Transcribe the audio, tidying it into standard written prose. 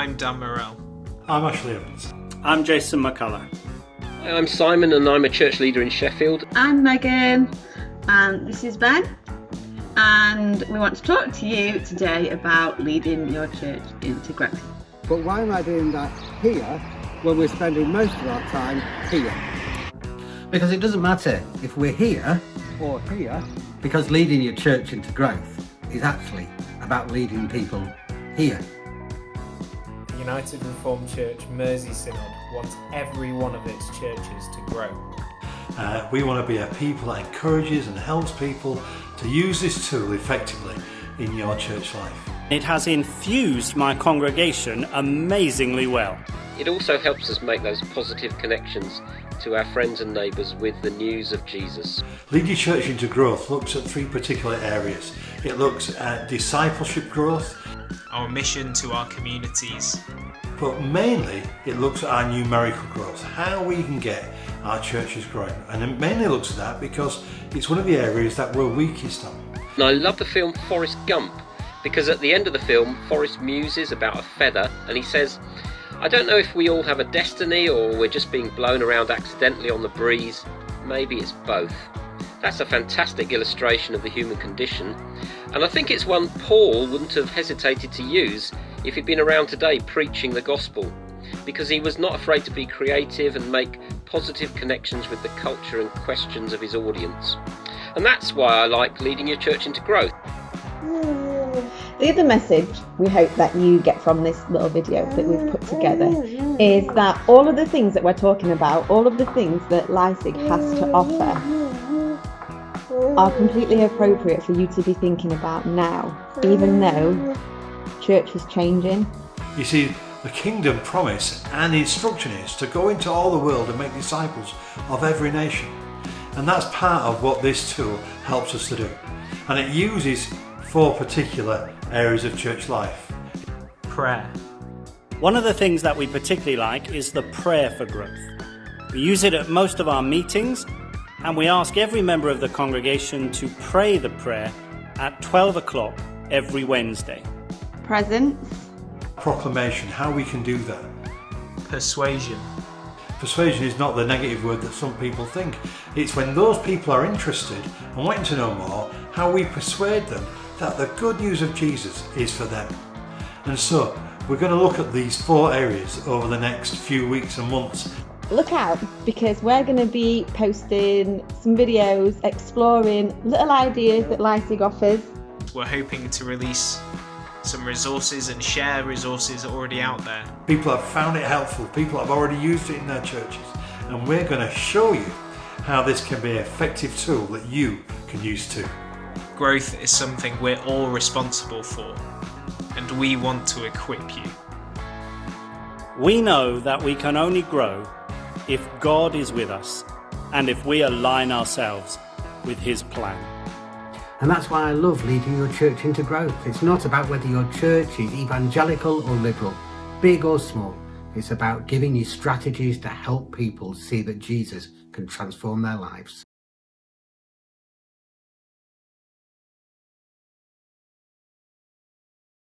I'm Dan Morell. I'm Ashley Evans. I'm Jason McCullough. Hi, I'm Simon and I'm a church leader in Sheffield. I'm Megan and this is Ben, and we want to talk to you today about leading your church into growth. But why am I doing that here when we're spending most of our time here? Because it doesn't matter if we're here Or here. because leading your church into growth is actually about leading people here. The United Reformed Church Mersey Synod wants every one of its churches to grow. We want to be a people that encourages and helps people to use this tool effectively in your church life. It has infused my congregation amazingly well. It also helps us make those positive connections to our friends and neighbours with the news of Jesus. Lead Your Church into Growth looks at three particular areas. It looks at discipleship growth, Our mission to our communities. but mainly it looks at our numerical growth, how we can get our churches growing. And it mainly looks at that because it's one of the areas that we're weakest on. And I love the film Forrest Gump, because at the end of the film, Forrest muses about a feather and he says, I don't know if we all have a destiny or we're just being blown around accidentally on the breeze. Maybe it's both. That's a fantastic illustration of the human condition, and I think it's one Paul wouldn't have hesitated to use if he'd been around today preaching the gospel, because he was not afraid to be creative and make positive connections with the culture and questions of his audience. And that's why I like leading your church into growth. The other message we hope that you get from this little video that we've put together is that all of the things that we're talking about, all of the things that Leipzig has to offer, are completely appropriate for you to be thinking about now, even though church is changing. You see, the kingdom promise and instruction is to go into all the world and make disciples of every nation. And that's part of what this tool helps us to do. And it uses four particular areas of church life. Prayer. One of the things that we particularly like is the prayer for growth. We use it at most of our meetings, and we ask every member of the congregation to pray the prayer at 12 o'clock every Wednesday. Presence. Proclamation, how we can do that. Persuasion. Persuasion is not the negative word that some people think. It's when those people are interested and wanting to know more, how we persuade them that the good news of Jesus is for them. And so, we're going to look at these four areas over the next few weeks and months. Look out, because we're going to be posting some videos exploring little ideas that Leipzig offers. We're hoping to release some resources and share resources already out there. People have found it helpful, people have already used it in their churches, and we're going to show you how this can be an effective tool that you can use too. Growth is something we're all responsible for, and we want to equip you. We know that we can only grow if God is with us and if we align ourselves with His plan. And that's why I love leading your church into growth. It's not about whether your church is evangelical or liberal, big or small. It's about giving you strategies to help people see that Jesus can transform their lives.